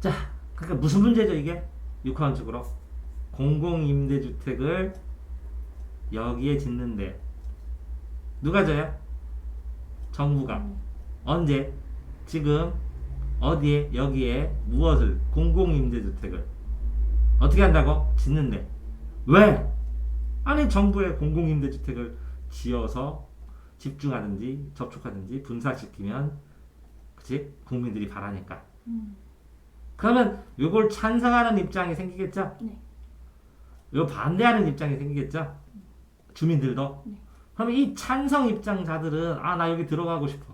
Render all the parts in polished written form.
자, 그러니까 무슨 문제죠 이게? 육하원칙으로 공공임대주택을 여기에 짓는데 누가 져요? 정부가. 언제? 지금 어디에? 여기에 무엇을? 공공임대주택을 어떻게 한다고? 짓는데. 왜? 아니 정부의 공공임대주택을 지어서 집중하든지 접촉하든지 분산시키면 그치? 국민들이 바라니까. 그러면 이걸 찬성하는 입장이 생기겠죠? 네. 이거 반대하는 입장이 생기겠죠? 주민들도. 네. 그러면 이 찬성 입장자들은 아 나 여기 들어가고 싶어.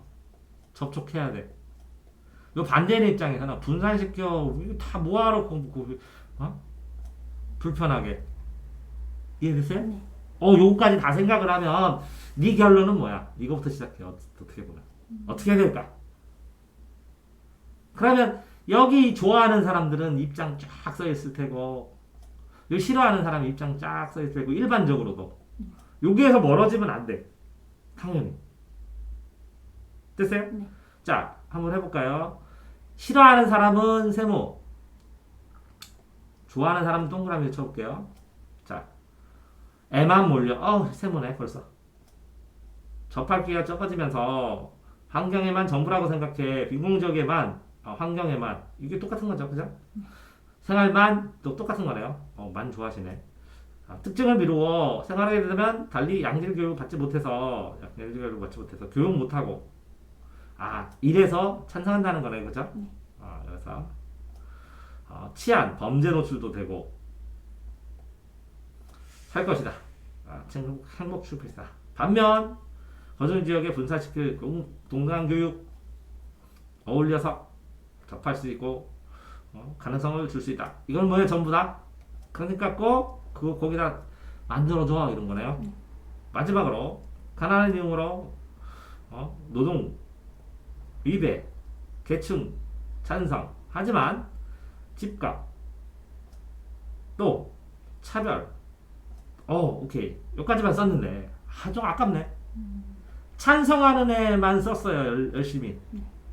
접촉해야 돼. 이 반대하는 입장에서는 분산시켜 이거 다 뭐하러 불편하게. 이해됐어요? 네. 요거까지 다 생각을 하면 네 결론은 뭐야? 이거부터 시작해. 어떻게 보면. 어떻게 해야 될까? 그러면 여기 좋아하는 사람들은 입장 쫙 써 있을 테고 여기 싫어하는 사람 입장 쫙 써 있을 테고 일반적으로도 여기에서 멀어지면 안 돼. 당연히. 됐어요? 네. 자, 한번 해볼까요? 싫어하는 사람은 세모. 좋아하는 사람은 동그라미 쳐볼게요. 자, 애만 몰려. 세모네 벌써. 접할기가 적어지면서 환경에만 전부라고 생각해. 비공적에만, 환경에만. 이게 똑같은 거죠, 그죠? 생활만 또 똑같은 거네요. 만 좋아하시네. 특징을 미루어 생활하게 되면 달리 양질 교육 받지 못해서 교육 못하고 이래서 찬성한다는 거네, 그죠? 네. 그래서 치안, 범죄 노출도 되고 할 것이다. 행복 출필이다. 반면 거주 지역에 분산시킬 동등한 교육 어울려서 접할 수 있고 가능성을 줄 수 있다. 이건 뭐예요? 전부 다. 그러니까 꼭 그거 거기다 만들어줘 이런 거네요. 마지막으로 가난한 이유로 노동 위배 계층 찬성 하지만 집값 또 차별 오케이 여기까지만 썼는데 좀 아깝네. 찬성하는 애만 썼어요 열심히.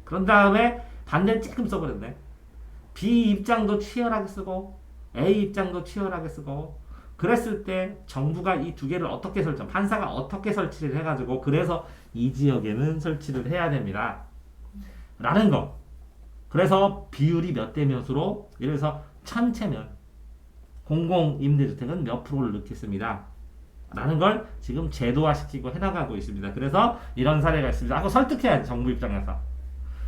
그런 다음에 반대는 조금 써버렸네. B 입장도 치열하게 쓰고 A 입장도 치열하게 쓰고 그랬을 때 정부가 이 두 개를 어떻게 판사가 어떻게 설치를 해가지고 그래서 이 지역에는 설치를 해야 됩니다 라는 거. 그래서 비율이 몇 대 몇으로 예를 들어서 전체면 공공임대주택은 몇 프로를 넣겠습니다 라는 걸 지금 제도화시키고 해나가고 있습니다. 그래서 이런 사례가 있습니다 하고 설득해야지 정부 입장에서.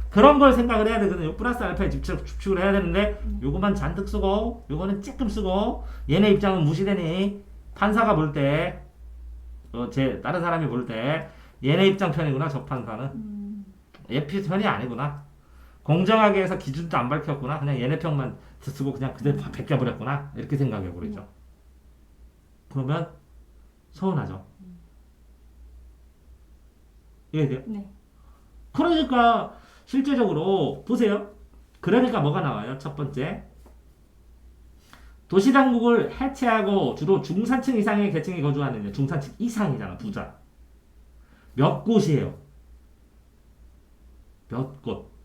그런 걸 생각을 해야 되거든요. 플러스 알파에 집축을 해야 되는데 요거만 잔뜩 쓰고 요거는 조금 쓰고 얘네 입장은 무시되니 판사가 볼 때 다른 사람이 볼 때 얘네 입장 편이구나. 저 판사는 얘 편이 아니구나. 공정하게 해서 기준도 안 밝혔구나. 그냥 얘네 편만 쓰고 그냥 그대로 베껴버렸구나. 이렇게 생각해 버리죠. 그러면 서운하죠. 이해돼요? 네. 그러니까 실제적으로 보세요. 그러니까 뭐가 나와요? 첫 번째, 도시당국을 해체하고 주로 중산층 이상의 계층이 거주하는 중산층 이상이잖아. 부자. 몇 곳이에요? 몇 곳.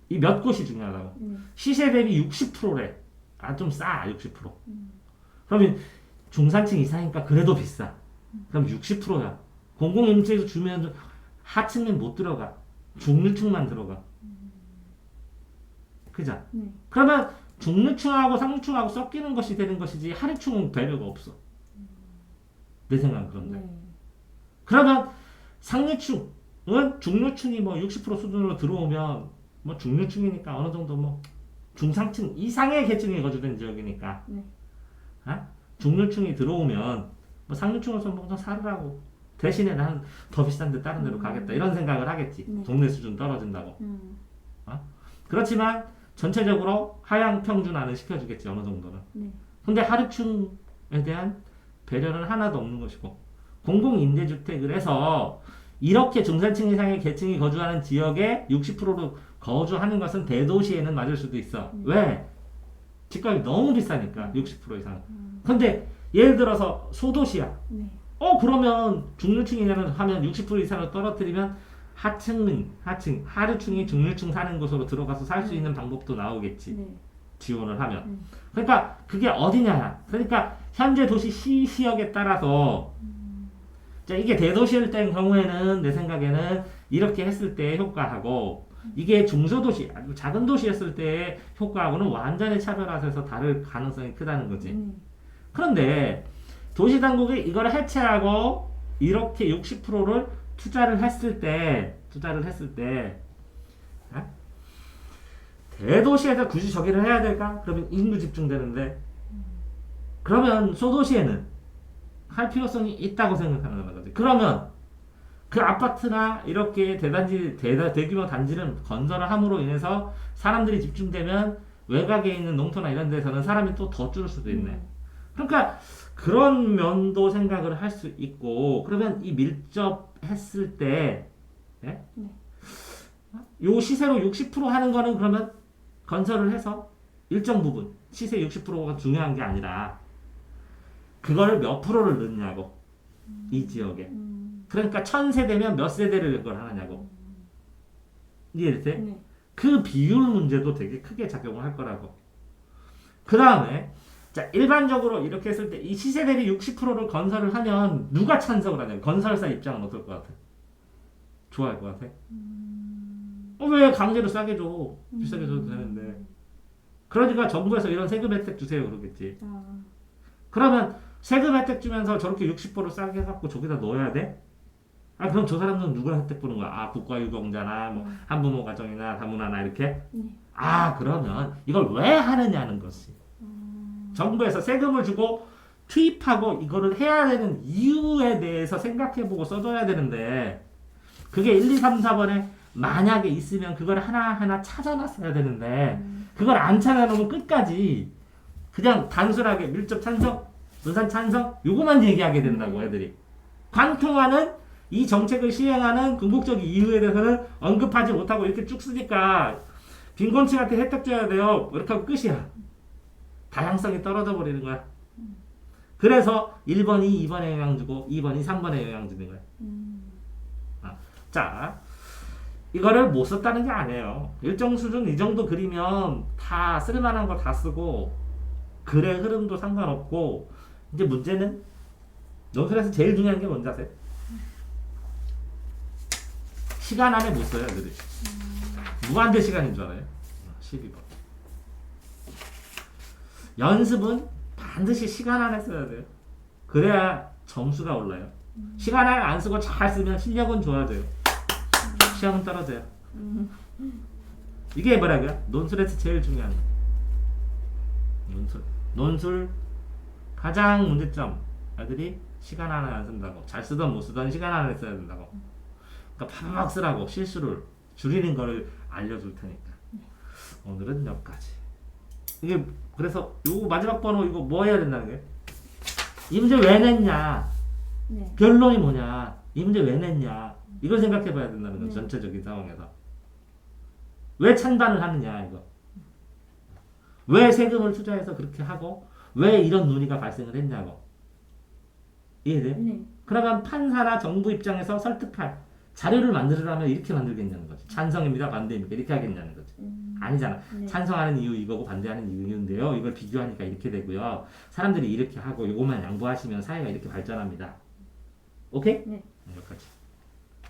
이 몇 곳이 중요하다고. 시세 대비 60%래. 좀 싸. 60%. 그러면 중산층 이상이니까 그래도 비싸. 그럼 60%야. 공공임대에서 주면 하층은 못 들어가. 중류층만 들어가. 그죠? 그러면 중류층하고 상류층하고 섞이는 것이 되는 것이지 하류층은 배려가 없어. 내 생각은 그런데. 그러면 상류층은 중류층이 60% 수준으로 들어오면 중류층이니까 어느 정도 중상층 이상의 계층이 거주된 지역이니까. 중류층이 들어오면 상류층에서 좀 살으라고. 대신에 나는 더 비싼데 다른 데로 가겠다 이런 생각을 하겠지. 동네 수준 떨어진다고. 그렇지만 전체적으로 하향 평준화는 시켜주겠지 어느 정도는. 근데 하류층에 대한 배려는 하나도 없는 것이고 공공임대주택을 해서 이렇게 중산층 이상의 계층이 거주하는 지역에 60%로 거주하는 것은 대도시에는 맞을 수도 있어. 왜? 집값이 너무 비싸니까 60% 이상. 근데 예를 들어서 소도시야. 그러면 중류층이라는 하면 60% 이상을 떨어뜨리면 하층, 하류층이 중류층 사는 곳으로 들어가서 살 수 있는 방법도 나오겠지. 지원을 하면. 그러니까 그게 어디냐. 그러니까 현재 도시 시역에 따라서 자, 이게 대도시일 때 경우에는 내 생각에는 이렇게 했을 때 효과하고 이게 중소도시, 아주 작은 도시였을 때 효과하고는 완전히 차별화돼서 다를 가능성이 크다는 거지. 그런데 도시당국이 이걸 해체하고 이렇게 60%를 투자를 했을 때, 어? 대도시에서 굳이 저기를 해야 될까? 그러면 인구 집중되는데, 그러면 소도시에는 할 필요성이 있다고 생각하는 거지. 그러면 그 아파트나 이렇게 대규모 단지를 건설을 함으로 인해서 사람들이 집중되면 외곽에 있는 농토나 이런 데서는 사람이 또 더 줄을 수도 있네. 그러니까 그런 면도 생각을 할 수 있고, 그러면 이 밀접했을 때, 예? 요 시세로 60% 하는 거는 그러면 건설을 해서 일정 부분, 시세 60%가 중요한 게 아니라, 그걸 몇 프로를 넣냐고, 이 지역에. 그러니까 1000세대면 몇 세대를 그걸 하느냐고. 이해됐어요? 네. 그 비율 문제도 되게 크게 작용을 할 거라고. 그 다음에, 자, 일반적으로 이렇게 했을 때 이 시세 대비 60%를 건설을 하면 누가 찬성을 하냐? 건설사 입장은 어떨 것 같아? 좋아할 것 같아? 왜 강제로 싸게 줘? 비싸게 줘도 되는데. 그러니까 정부에서 이런 세금 혜택 주세요 그러겠지. 그러면 세금 혜택 주면서 저렇게 60%를 싸게 해갖고 저기다 넣어야 돼? 아, 그럼 저 사람들은 누가 혜택 보는 거야? 아, 국가유공자나 뭐 한부모 가정이나 다문화나 이렇게? 아, 그러면 이걸 왜 하느냐는 것이. 정부에서 세금을 주고 투입하고 이거를 해야 되는 이유에 대해서 생각해보고 써줘야 되는데, 그게 1, 2, 3, 4번에 만약에 있으면 그걸 하나하나 찾아놨어야 되는데, 그걸 안 찾아놓으면 끝까지 그냥 단순하게 밀접 찬성, 분산 찬성, 요거만 얘기하게 된다고 애들이. 관통하는 이 정책을 시행하는 궁극적 이유에 대해서는 언급하지 못하고 이렇게 쭉 쓰니까 빈곤층한테 혜택 줘야 돼요. 이렇게 하고 끝이야. 다양성이 떨어져 버리는 거야. 그래서 1번이 2번에 영향 주고 2번이 3번에 영향 주는 거야. 자, 이거를 못 썼다는 게 아니에요. 일정 수준 이 정도 그리면 다 쓸만한 거 다 쓰고 글의 흐름도 상관없고, 이제 문제는 논술에서 제일 중요한 게 뭔지 아세요? 시간 안에 못 써요, 애들이. 무한대 시간인 줄 알아요? 12번. 연습은 반드시 시간 안에 써야 돼요. 그래야 점수가 올라요. 시간 안에 안 쓰고 잘 쓰면 실력은 좋아져요. 시험은 떨어져요. 이게 뭐라고요? 논술에서 제일 중요한 거. 논술 가장 문제점. 애들이 시간 안에 안 쓴다고. 잘 쓰던 못 쓰던 시간 안에 써야 된다고. 그러니까 파박 쓰라고 실수를 줄이는 거를 알려줄 테니까. 오늘은 여기까지. 이게 그래서 요 마지막 번호 이거 뭐 해야 된다는 거예요? 이 문제 왜 냈냐? 네. 결론이 뭐냐? 이 문제 왜 냈냐? 이걸 생각해 봐야 된다는 거죠. 네. 전체적인 상황에서. 왜 찬반을 하느냐 이거. 왜 세금을 투자해서 그렇게 하고 왜 이런 논의가 발생을 했냐고. 이해돼? 네. 그러면 판사나 정부 입장에서 설득할 자료를 만들으려면 이렇게 만들겠냐는 거지. 찬성입니다, 반대입니까? 이렇게 하겠냐는 거지. 아니잖아. 네. 찬성하는 이유 이거고 반대하는 이유인데요. 이걸 비교하니까 이렇게 되고요. 사람들이 이렇게 하고 이것만 양보하시면 사회가 이렇게 발전합니다. 오케이? 네. 여기까지.